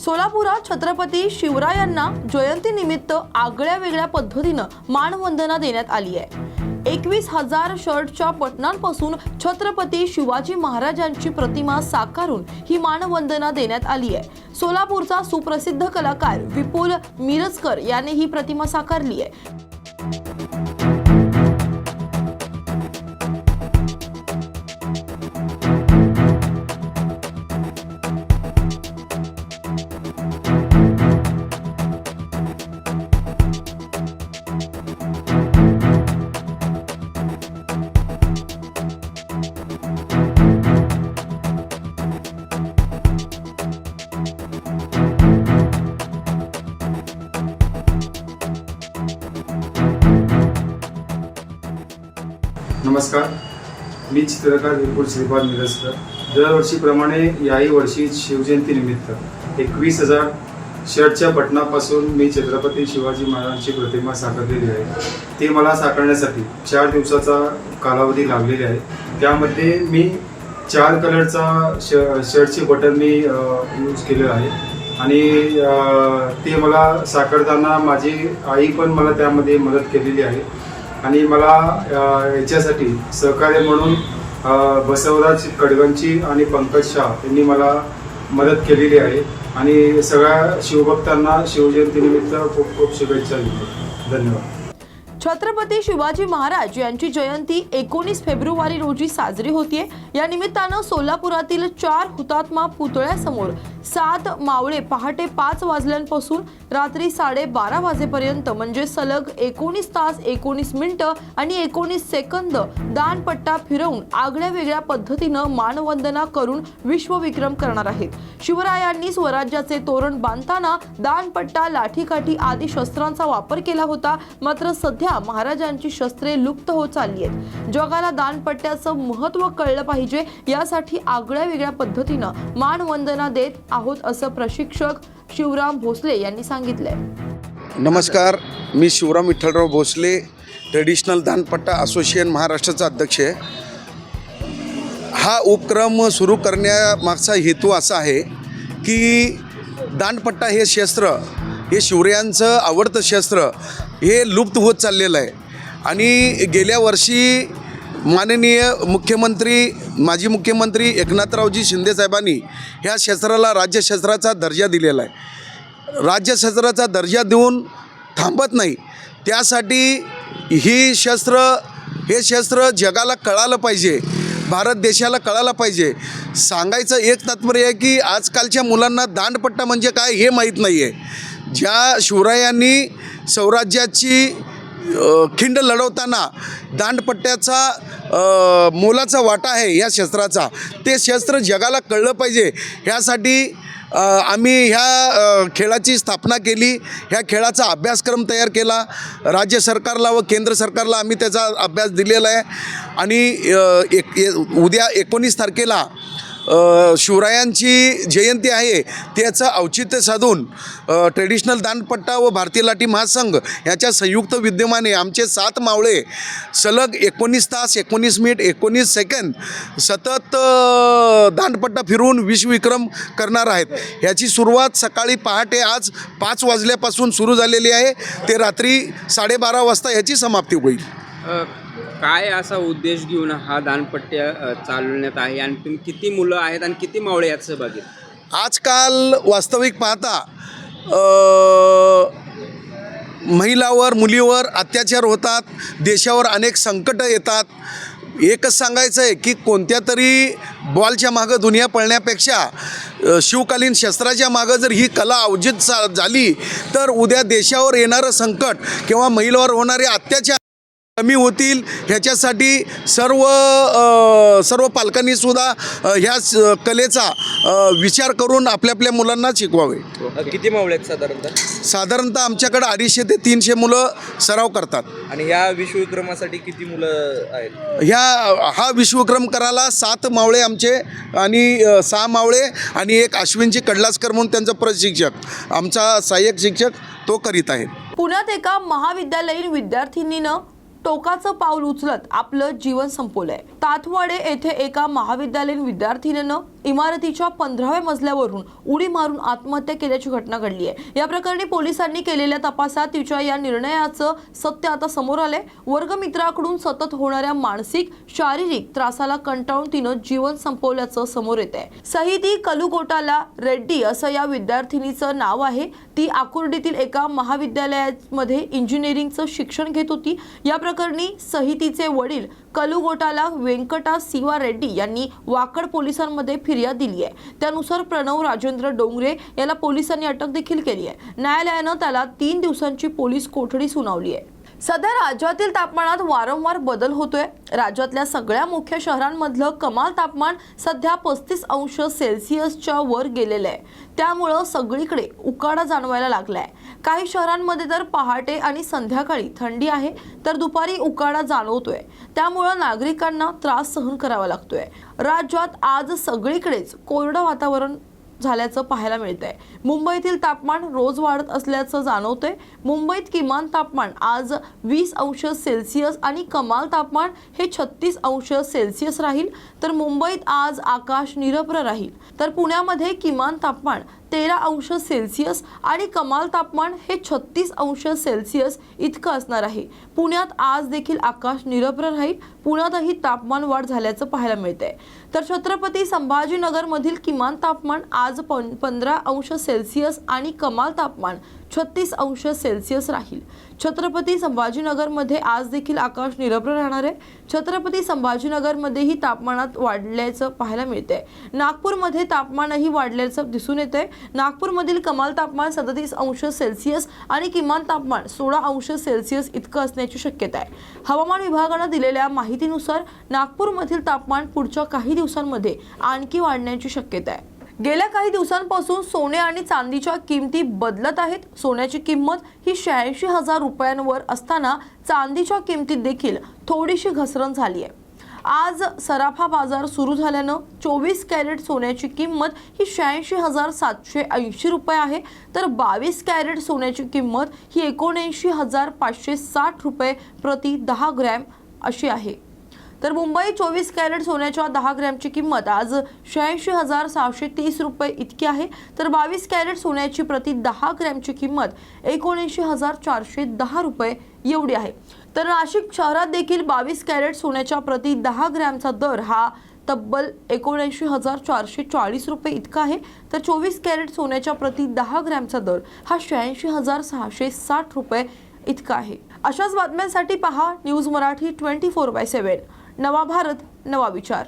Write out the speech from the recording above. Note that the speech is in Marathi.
सोलापुरात छत्रपती शिवरायांना जयंतीनिमित्त आगळ्या वेगळ्या पद्धतीनं मानवंदना देण्यात आली आहे। 21,000 शर्टच्या बटनांपासून छत्रपती शिवाजी महाराजांची प्रतिमा साकारून ही मानवंदना देण्यात आली आहे। सोलापूरचा सुप्रसिद्ध कलाकार विपुल मिरजकर याने ही प्रतिमा साकारली आहे। नमस्कार, मी चित्रकार विपुल श्रीपाद मिरजकर। दरवर्षीप्रमाणे याही वर्षी शिवजयंतीनिमित्त 21,000 शर्टच्या बटनापासून मी छत्रपती शिवाजी महाराजांची प्रतिमा साकारलेली आहे। ते मला साकारण्यासाठी 4 दिवसाचा कालावधी लागलेला आहे। त्यामध्ये मी 4 कलरचा शर्टचे बटन मी यूज केलेलं आहे आणि ते मला साकारताना माझी आई पण मला त्यामध्ये मदत केलेली आहे आणि मला याच्यासाठी सहकार्य म्हणून बसवराज कडगंची आणि पंकज शाह यांनी मला मदत केलेली आहे आणि सगळ्या शिवभक्तांना शिवजयंतीनिमित्त खूप खूप शुभेच्छा देतो। धन्यवाद। छत्रपती शिवाजी महाराज यांची जयंती 19 फेब्रुवारी रोजी साजरी होतीये। या निमित्तानं सोलापुरातील 4 हुतात्मा पुतळ्यासमोर 7 मावळे पहाटे 5 वाजल्यापासून रात्री 12:30 वाजेपर्यंत म्हणजे सलग 19 तास 19 मिनिटं आणि 19 सेकंद दानपट्टा फिरवून आगळ्या वेगळ्या पद्धतीनं मानवंदना करून विश्वविक्रम करणार आहेत। शिवरायांनी स्वराज्याचे तोरण बांधताना दानपट्टा, लाठीकाठी आदी शस्त्रांचा वापर केला होता। मात्र सध्या महाराजांची शस्त्रे लुप्त होत चालली आहेत। जगाला दानपट्ट्याचं महत्त्व कळलं पाहिजे, यासाठी आगळ्या वेगळ्या पद्धतीनं मानवंदना देत आहोत असं प्रशिक्षक शिवराम भोसले यांनी सांगितलंय। नमस्कार, मी शिवराम विठ्ठलराव भोसले, ट्रेडिशनल दानपट्टा असोसिएशन महाराष्ट्राचा अध्यक्ष आहे। हा उपक्रम सुरू करण्यामागचा हेतू असा आहे की दानपट्टा हे शस्त्र, हे शिवरायांचं आवडतं शस्त्र, हे लुप्त होत चाललेलं आहे आणि गेल्या वर्षी माननीय मुख्यमंत्री, माजी मुख्यमंत्री एकनाथरावजी शिंदे साहेबांनी ह्या शस्त्राला राज्यशस्त्राचा दर्जा दिलेला आहे। राज्यशस्त्राचा दर्जा देऊन थांबत नाही, त्यासाठी हे शस्त्र जगाला कळालं पाहिजे, भारत देशाला कळायला पाहिजे। सांगायचं एक तात्पर्य आहे की आजकालच्या मुलांना दांडपट्टा म्हणजे काय हे माहीत नाही आहे। ज्या शिवरायांनी स्वराज्याची खिंड लढवताना दांडपट्ट्याचा मोलाचा वाटा आहे या शस्त्राचा, ते शस्त्र जगाला कळलं पाहिजे। ह्यासाठी आम्ही ह्या खेळाची स्थापना केली, ह्या खेळाचा अभ्यासक्रम तयार केला। राज्य सरकारला व केंद्र सरकारला आम्ही त्याचा अभ्यास दिलेला आहे आणि उद्या 19 तारखेला शिवरायांची जयंती आहे, त्याचं औचित्य साधून ट्रेडिशनल दानपट्टा व भारतीय लाठी महासंघ याच्या संयुक्त विद्यमाने आमचे 7 मावळे सलग 19 तास 19 मिनिट 19 सेकंद सतत दानपट्टा फिरवून विश्वविक्रम करणार आहेत। ह्याची सुरुवात सकाळी पहाटे आज 5 वाजल्यापासून सुरू झालेली आहे, ते रात्री 12:30 वाजता ह्याची समाप्ती होईल। काय असा उद्देश घेऊन हा दानपट्ट्या चालवण्यात आहे आणि तुम्ही किती मुलं आहेत आणि किती मावळे यात सहभागी? आजकाल वास्तविक पाहता महिलावर, मुलीवर अत्याचार होतात, देशावर अनेक संकटं येतात। एकच सांगायचं आहे की कोणत्या तरी बॉलच्या मागं दुनिया पळण्यापेक्षा शिवकालीन शस्त्राच्या मागं जर ही कला अवजित झाली तर उद्या देशावर येणारं संकट किंवा महिलावर होणारे अत्याचार कमी होतील। ह्याच्यासाठी सर्व पालकांनी सुद्धा ह्या कलेचा विचार करून आपल्या मुलांना शिकवावे। किती मावळे आहेत साधारणतः आमच्याकडे 250 ते 300 मुलं सराव करतात। आणि ह्या विश्वविक्रमासाठी किती मुलं आहेत? हा विश्वविक्रम करायला 7 मावळे आमचे आणि 6 मावळे आणि एक अश्विनजी कडलासकर म्हणून त्यांचा प्रशिक्षक, आमचा सहाय्यक शिक्षक तो करीत आहे। पुण्यात एका महाविद्यालयीन विद्यार्थिनीनं टोकाचं पाऊल उचलत आपलं जीवन संपवलंय। तातवाडे येथे एका महाविद्यालयीन विद्यार्थिनीनं इमारतीच्या 15व्या मजल्यावरून उडी मारून आत्महत्या केल्याची घटना घडली आहे। या प्रकरणी पोलिसांनी केलेल्या तपासात तिच्या या निर्णयाचं सत्य आता समोर आलंय। वर्गमित्राकडून सतत होणाऱ्या मानसिक शारीरिक त्रासाला कंटाळून तिनं जीवन संपवल्याचं समोर येत आहे। सहिती कलुगोटाला रेड्डी असं या विद्यार्थिनीचं नाव आहे। ती आकुर्डीतील एका महाविद्यालयामध्ये इंजिनिअरिंगचं शिक्षण घेत होती। या प्रकरणी सहितीचे वडील कलुगोटाला वेंकटा सिवा रेड्डी यांनी वाकड पोलिसांमध्ये फिर्याद दिली आहे। त्यानुसार प्रणव राजेंद्र डोंगरे याला पोलिसांनी अटक देखील केली आहे। न्यायालयानं त्याला 3 दिवसांची पोलीस कोठडी सुनावली आहे। सध्या राज्यातील तापमानात वारंवार बदल होतोय। राज्यातल्या सगळ्या मुख्य शहरांमधलं कमाल तापमान सध्या 35 अंश सेल्सिअसच्या वर गेलेलं आहे। त्यामुळं सगळीकडे उकाडा जाणवायला लागलाय। काही शहरांमध्ये तर पहाटे आणि संध्याकाळी थंडी आहे, तर दुपारी उकाडा जाणवतोय। त्यामुळं नागरिकांना त्रास सहन करावा लागतोय। राज्यात आज सगळीकडेच कोरडं वातावरण झाल्याचं पाहायला मिळतंय। मुंबईतील तापमान रोज वाढत असल्याचं जाणवतंय। मुंबईत किमान तापमान आज 20 अंश सेल्सिअस आणि कमाल तापमान हे 36 अंश सेल्सिअस राहील। तर मुंबईत आज आकाश निरभ्र राहील। तर पुण्यामध्ये किमान तापमान 13 अंश सेल्सिअस आणि कमाल तापमान हे 36 अंश सेल्सिअस इतकं असणार आहे। पुण्यात आज देखील आकाश निरभ्र राहील। पुण्यातही तापमान वाढ झाल्याचं पाहायला मिळतंय। तर छत्रपती संभाजीनगरमधील किमान तापमान आज 15 अंश सेल्सिअस आणि कमाल तापमान 36 अंश सेल्सिअस राहील। छत्रपती संभाजीनगरमध्ये आज देखील आकाश निरभ्र राहणार आहे। छत्रपती संभाजीनगरमध्येही तापमानात वाढल्याचं पाहायला मिळतंय। नागपूरमध्ये तापमानही वाढल्याचं दिसून येतंय। नागपूरमधील कमाल तापमान 37 अंश सेल्सिअस आणि किमान तापमान 16 अंश सेल्सिअस इतकं असण्याची शक्यता आहे। हवामान विभागानं दिलेल्या माहितीनुसार नागपूरमधील तापमान पुढच्या काही दिवसांमध्ये आणखी वाढण्याची शक्यता आहे। गेल्या काही दिवसांपासून सोने आणि चांदीच्या किमती बदलत आहेत। सोन्याची किंमत ही 86,000 रुपयांवर असताना चांदीच्या किमतीत देखील थोडीशी घसरण झाली आहे। आज सराफा बाजार सुरू झाल्यानं 24 कॅरेट सोन्याची किंमत ही 86,780 रुपये आहे, तर 22 कॅरेट सोन्याची किंमत ही 79,560 रुपये प्रति 10 ग्रॅम अशी आहे। तर मुंबई 24 कॅरेट सोन्याच्या 10 ग्रॅमची किंमत आज 86,630 रुपये इतकी आहे, तर 22 कॅरेट सोन्याची प्रति 10 ग्रॅमची किंमत 79,410 रुपये एवढी आहे। तर नाशिक शहरात देखील 22 कॅरेट सोन्याच्या प्रति 10 ग्रॅमचा दर हा तब्बल 79,440 रुपये इतका आहे, तर 24 कॅरेट सोन्याच्या प्रति 10 ग्रॅमचा दर हा 86,660 रुपये इतका आहे। अशाच बातम्यांसाठी पहा न्यूज मराठी 24/7। नवा भारत नवा विचार।